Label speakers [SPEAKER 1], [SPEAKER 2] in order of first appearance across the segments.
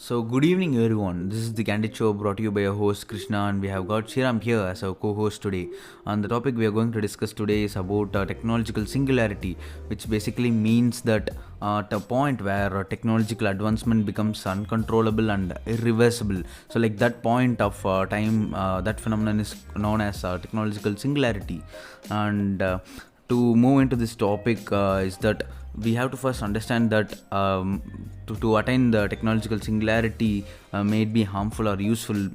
[SPEAKER 1] So, good evening, everyone. This is the Candid show brought to you by your host Krishna, and we have got Shiram here as our co-host today. And the topic we are going to discuss today is about technological singularity, which basically means that at a point where technological advancement becomes uncontrollable and irreversible. So, like that point of time, that phenomenon is known as technological singularity. And to move into this topic is that we have to first understand that to attain the technological singularity may it be harmful or useful.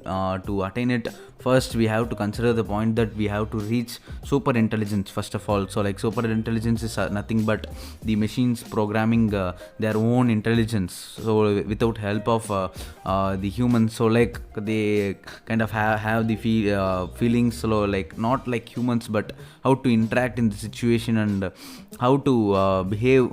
[SPEAKER 1] To attain it, first we have to consider the point that we have to reach super intelligence first of all. So like super intelligence is nothing but the machines programming their own intelligence, so without help of the humans. So like they kind of have the feelings, so like not like humans, but how to interact in the situation and how to behave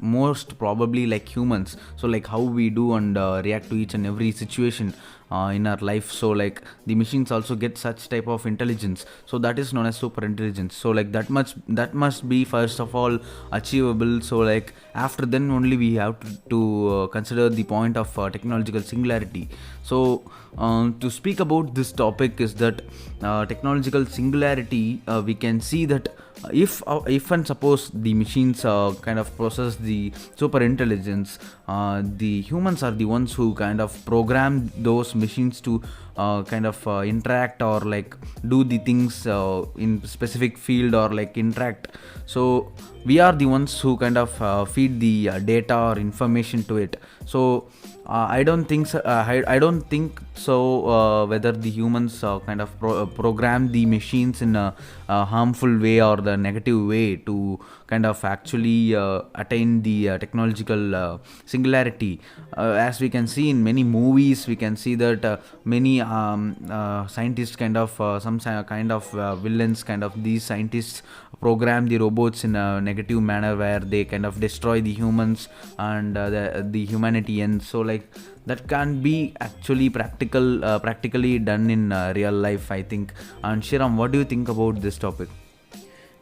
[SPEAKER 1] most probably like humans. So like how we do and react to each and every situation in our life. So like the machines also get such type of intelligence, so that is known as super intelligence. So like that must be first of all achievable. So like after then only we have to consider the point of technological singularity. So to speak about this topic is that technological singularity, we can see that if and suppose the machines kind of process the super intelligence, the humans are the ones who kind of program those machines to kind of interact or like do the things in specific field or like interact. So we are the ones who kind of feed the data or information to it. So I don't think so, I don't think so whether the humans kind of program the machines in a harmful way or the negative way to kind of actually attain the technological singularity. As we can see in many movies, we can see that many scientists kind of kind of villains, kind of these scientists program the robots in a negative manner where they kind of destroy the humans and the humanity ends. So like that can be actually practically done in real life, I think. And Shiram, what do you think about this topic?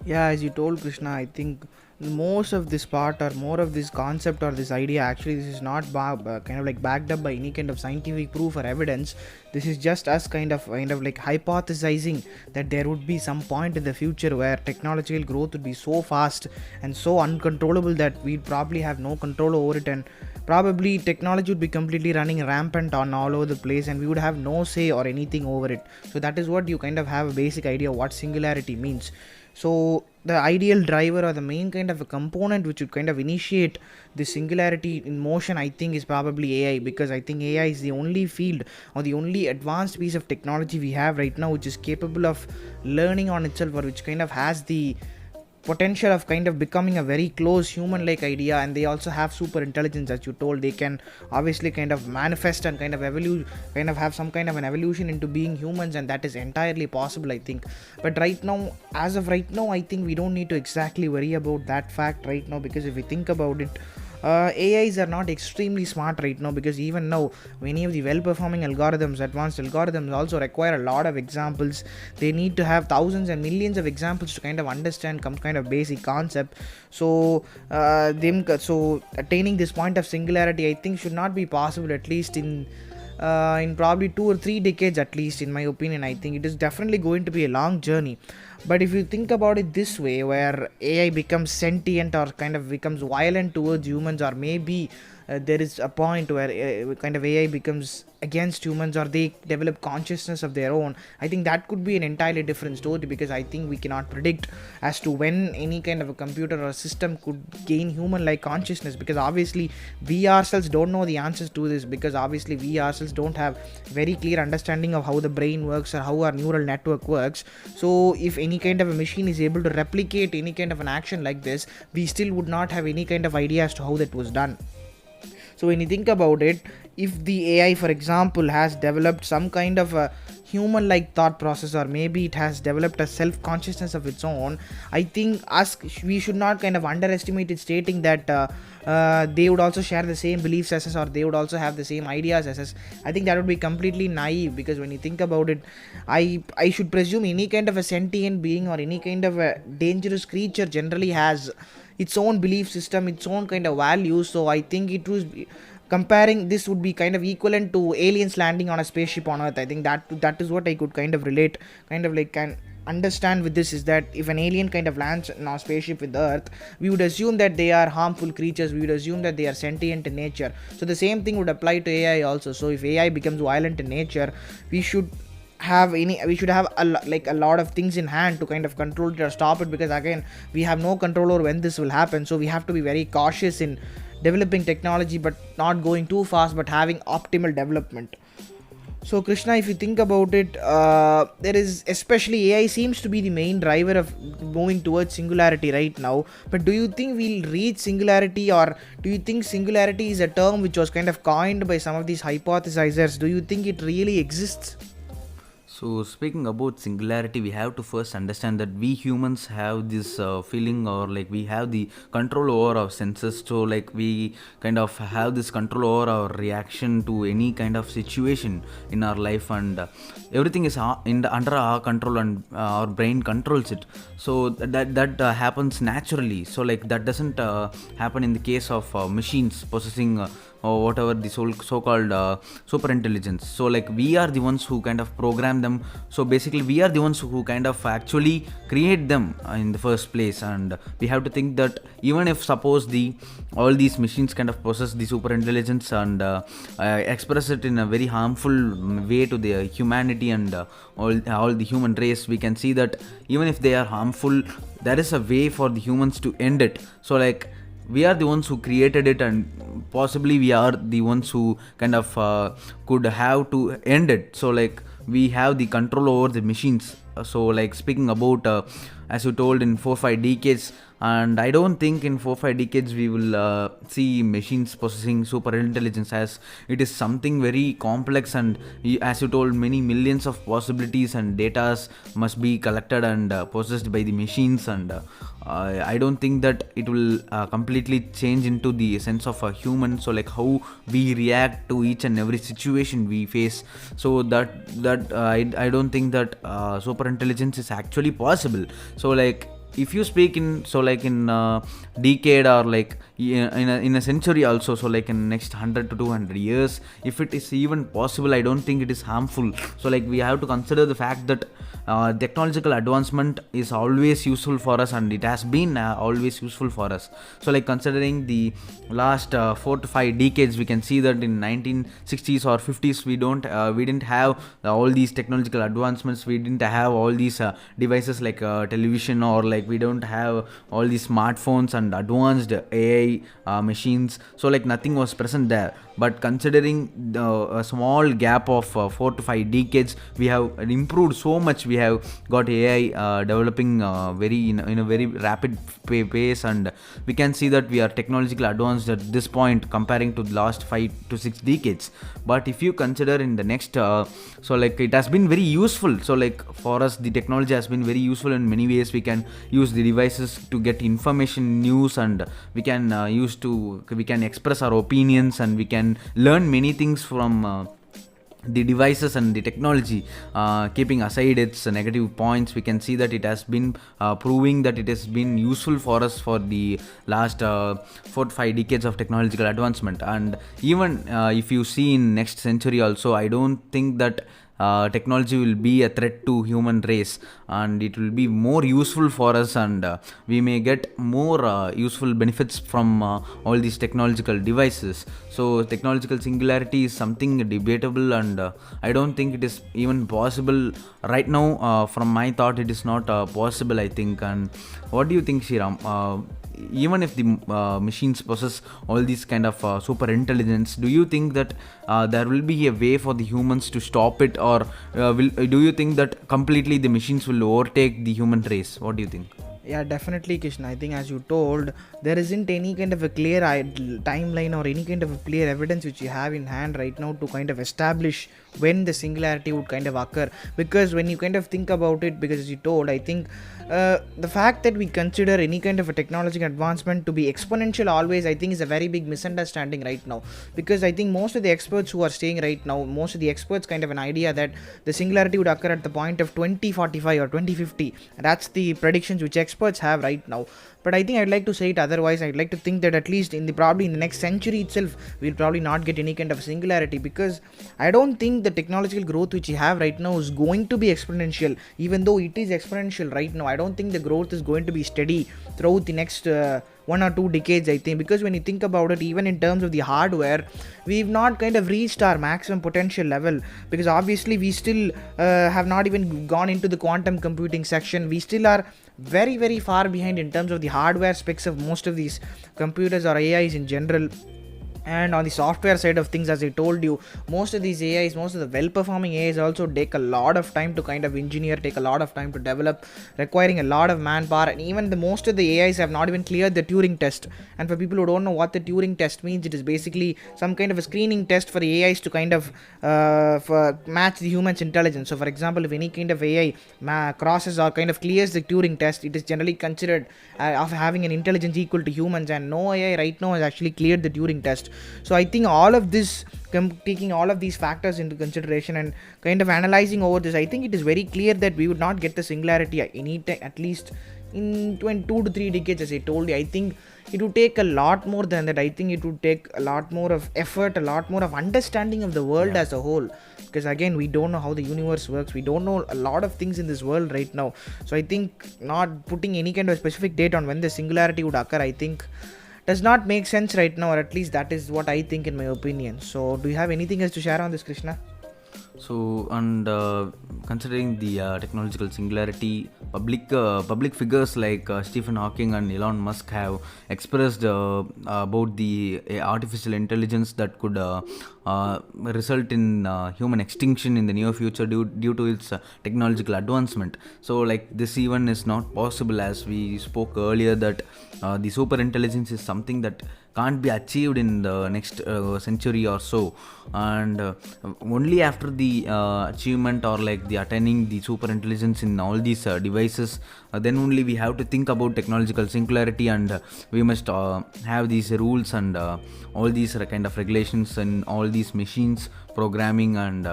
[SPEAKER 2] Yeah, as you told Krishna, I think most of this part or more of this concept or this idea, actually this is not kind of like backed up by any kind of scientific proof or evidence. This is just us kind of like hypothesizing that there would be some point in the future where technological growth would be so fast and so uncontrollable that we'd probably have no control over it, and probably technology would be completely running rampant on all over the place and we would have no say or anything over it. So that is what you kind of have a basic idea what singularity means. So the ideal driver or the main kind of a component which would kind of initiate the singularity in motion, I think, is probably AI, because I think AI is the only field or the only advanced piece of technology we have right now which is capable of learning on itself, or which kind of has the potential of kind of becoming a very close human like idea. And they also have super intelligence, as you told. They can obviously kind of manifest and kind of evolve, kind of have some kind of an evolution into being humans, and that is entirely possible, I think. But right now, as of right now, I think we don't need to exactly worry about that fact right now, because if we think about it, AIs are not extremely smart right now, because even now many of the well performing algorithms, advanced algorithms, also require a lot of examples. They need to have thousands and millions of examples to kind of understand some kind of basic concept. So so attaining this point of singularity, I think, should not be possible, at least in probably 2 or 3 decades, at least in my opinion. I think it is definitely going to be a long journey. But if you think about it this way, where AI becomes sentient or kind of becomes violent towards humans, or maybe there is a point where kind of AI becomes against humans, or they develop consciousness of their own, I think that could be an entirely different story, because I think we cannot predict as to when any kind of a computer or a system could gain human like consciousness, because obviously we ourselves don't know the answers to this, because obviously we ourselves don't have very clear understanding of how the brain works or how our neural network works. So if any kind of a machine is able to replicate any kind of an action like this, we still would not have any kind of idea as to how that was done. So when you think about it, if the AI, for example, has developed some kind of a human like thought process, or maybe it has developed a self consciousness of its own, I think we should not kind of underestimate it, stating that they would also share the same beliefs as us, or they would also have the same ideas as us. I think that would be completely naive, because when you think about it, I should presume any kind of a sentient being or any kind of a dangerous creature generally has its own belief system, its own kind of values. So I think it was comparing this would be kind of equivalent to aliens landing on a spaceship on Earth. I think that is what I could kind of relate, kind of like can understand with this, is that if an alien kind of lands on a spaceship with Earth, we would assume that they are harmful creatures, we would assume that they are sentient in nature. So the same thing would apply to AI also. So if AI becomes violent in nature, we should have a lot of things in hand to kind of control it or stop it, because again, we have no control over when this will happen. So we have to be very cautious in developing technology, but not going too fast, but having optimal development. So Krishna, if you think about it, there is, especially AI seems to be the main driver of moving towards singularity right now. But do you think we'll reach singularity, or do you think singularity is a term which was kind of coined by some of these hypothesizers? Do you think it really exists?
[SPEAKER 1] So, speaking about singularity, we have to first understand that we humans have this feeling, or like we have the control over our senses. So, like we kind of have this control over our reaction to any kind of situation in our life, and everything is under our control, and our brain controls it. So that happens naturally. So, like that doesn't happen in the case of machines possessing. Or whatever the so-called super intelligence. So like we are the ones who kind of program them. So basically we are the ones who kind of actually create them in the first place. And we have to think that even if suppose all these machines kind of possess the super intelligence and express it in a very harmful way to the humanity and all the human race, we can see that even if they are harmful, there is a way for the humans to end it. So like we are the ones who created it, and possibly we are the ones who kind of could have to end it. So like we have the control over the machines. So like speaking about as you told, in 4-5 decades, and I don't think in 4-5 decades we will see machines possessing super intelligence, as it is something very complex, and as you told, many millions of possibilities and data must be collected and processed by the machines, and I don't think that it will completely change into the sense of a human. So like how we react to each and every situation we face, so that I don't think that super intelligence is actually possible. So like if you speak in, so like in decade, or like in a century also, so like in next 100 to 200 years, if it is even possible, I don't think it is harmful. So like we have to consider the fact that technological advancement is always useful for us, and it has been always useful for us. So like considering the last 4 to 5 decades, we can see that in 1960s or 50s we didn't have all these technological advancements. We didn't have all these devices like television, or like we don't have all these smartphones and advanced AI machines. So like nothing was present there. But considering a small gap of 4 to 5 decades, we have improved so much. We have got AI developing in a very rapid pace, and we can see that we are technologically advanced at this point comparing to the last 5 to 6 decades. But if you consider in the next so like it has been very useful. So like for us, the technology has been very useful in many ways. We can use the devices to get information, news, and we can we can express our opinions, and we can learn many things from the devices and the technology. Keeping aside its negative points, we can see that it has been proving that it has been useful for us for the last 4 to 5 decades of technological advancement. And even if you see in next century also, I don't think that technology will be a threat to human race, and it will be more useful for us, and we may get more useful benefits from all these technological devices. So technological singularity is something debatable, and I don't think it is even possible right now. From my thought, it is not possible, I think. And what do you think, Shriram? Even if the machines possess all these kind of super intelligence, do you think that there will be a way for the humans to stop it, or do you think that completely the machines will overtake the human race? What do you think?
[SPEAKER 2] Yeah, definitely, Krishna. I think, as you told, there isn't any kind of a clear timeline or any kind of a clear evidence which you have in hand right now to kind of establish when the singularity would kind of occur. Because when you kind of think about it, because as you told, I think the fact that we consider any kind of a technological advancement to be exponential always, I think, is a very big misunderstanding right now. Because I think most of the experts who are saying right now, most of the experts kind of an idea that the singularity would occur at the point of 2045 or 2050. That's the predictions which experts experts have right now. But I think I'd like to say it otherwise. I'd like to think that at least probably in the next century itself, we'll probably not get any kind of singularity, because I don't think the technological growth which we have right now is going to be exponential. Even though it is exponential right now, I don't think the growth is going to be steady throughout the next 1 or 2 decades, I think, because when you think about it, even in terms of the hardware, we've not kind of reached our maximum potential level, because obviously we still have not even gone into the quantum computing section. We still are very, very far behind in terms of the hardware specs of most of these computers or AIs in general. And on the software side of things, as I told you, most of these AIs, most of the well-performing AIs also take a lot of time to kind of engineer, take a lot of time to develop, requiring a lot of manpower. And even the most of the AIs have not even cleared the Turing test. And for people who don't know what the Turing test means, it is basically some kind of a screening test for the AIs to kind of match the human's intelligence. So for example, if any kind of AI crosses or kind of clears the Turing test, it is generally considered of having an intelligence equal to humans, and no AI right now has actually cleared the Turing test. So I think all of this, taking all of these factors into consideration and kind of analyzing over this, I think it is very clear that we would not get the singularity at least in 2 to 3 decades, as I told you. I think it would take a lot more than that. I think it would take a lot more of effort, a lot more of understanding of the world as a whole, because again, we don't know how the universe works. We don't know a lot of things in this world right now. So I think not putting any kind of specific date on when the singularity would occur, I think does not make sense right now, or at least that is what I think in my opinion. So do you have anything else to share on this, Krishna?
[SPEAKER 1] So, and considering the technological singularity, public figures like Stephen Hawking and Elon Musk have expressed about the artificial intelligence that could result in human extinction in the near future due to its technological advancement. So, like, this even is not possible, as we spoke earlier, that the super intelligence is something that can't be achieved in the next century or so, and only after the achievement or like the attaining the super intelligence in all these devices, then only we have to think about technological singularity, and we must have these rules and all these kind of regulations and all these machines programming, and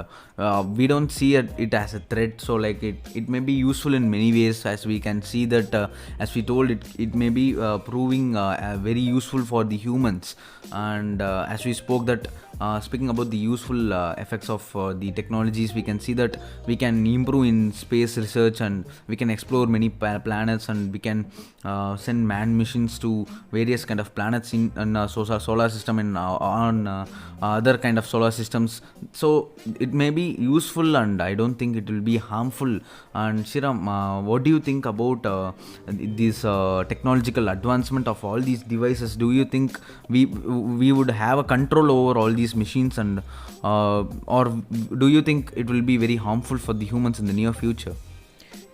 [SPEAKER 1] we don't see it as a threat. So like it may be useful in many ways, as we can see that as we told, it may be proving very useful for the humans. And as we spoke that speaking about the useful effects of the technologies, we can see that we can improve in space research, and we can explore many planets, and we can send manned missions to various kind of planets in solar system and on other kind of solar systems. So it may be useful, and I don't think it will be harmful. And Shiram, what do you think about this technological advancement of all these devices? Do you think we would have a control over all these machines, and or do you think it will be very harmful for the humans in the near future?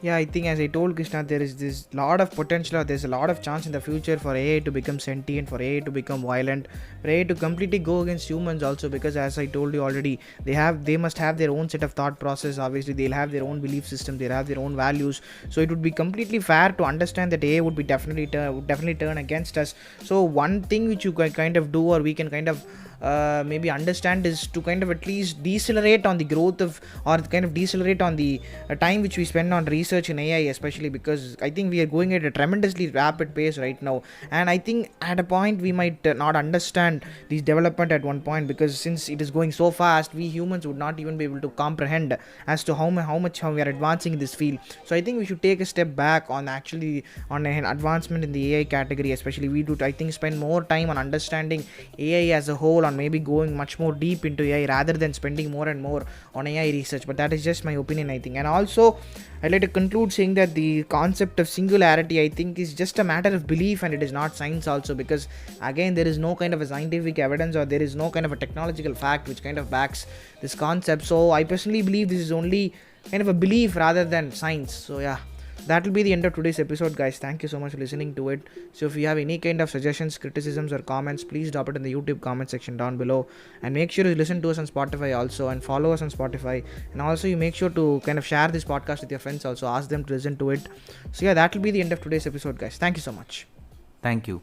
[SPEAKER 2] Yeah, I think as I told Krishna, there is this lot of potential, or there's a lot of chance in the future for AI to become sentient, for AI to become violent, for AI to completely go against humans also, because as I told you already, they must have their own set of thought process. Obviously, they'll have their own belief system, they'll have their own values. So it would be completely fair to understand that AI would be definitely turn against us. So one thing which you can kind of do, or we can kind of maybe understand, is to kind of at least decelerate on the growth of, or kind of decelerate on the time which we spend on research in AI, especially because I think we are going at a tremendously rapid pace right now. And I think at a point we might not understand this development at one point, because since it is going so fast, we humans would not even be able to comprehend as to how much we are advancing in this field. So I think we should take a step back on an advancement in the AI category. Especially we do, I think, spend more time on understanding AI as a whole, on maybe going much more deep into AI rather than spending more and more on AI research. But that is just my opinion, I think. And also I'd like to conclude saying that the concept of singularity, I think, is just a matter of belief, and it is not science also, because again, there is no kind of a scientific evidence, or there is no kind of a technological fact which kind of backs this concept. So I personally believe this is only kind of a belief rather than science. So yeah, that will be the end of today's episode, guys. Thank you so much for listening to it. So if you have any kind of suggestions, criticisms, or comments, please drop it in the YouTube comment section down below. And make sure you listen to us on Spotify also, and follow us on Spotify. And also you make sure to kind of share this podcast with your friends also. Ask them to listen to it. So yeah, that will be the end of today's episode, guys. Thank you so much.
[SPEAKER 1] Thank you.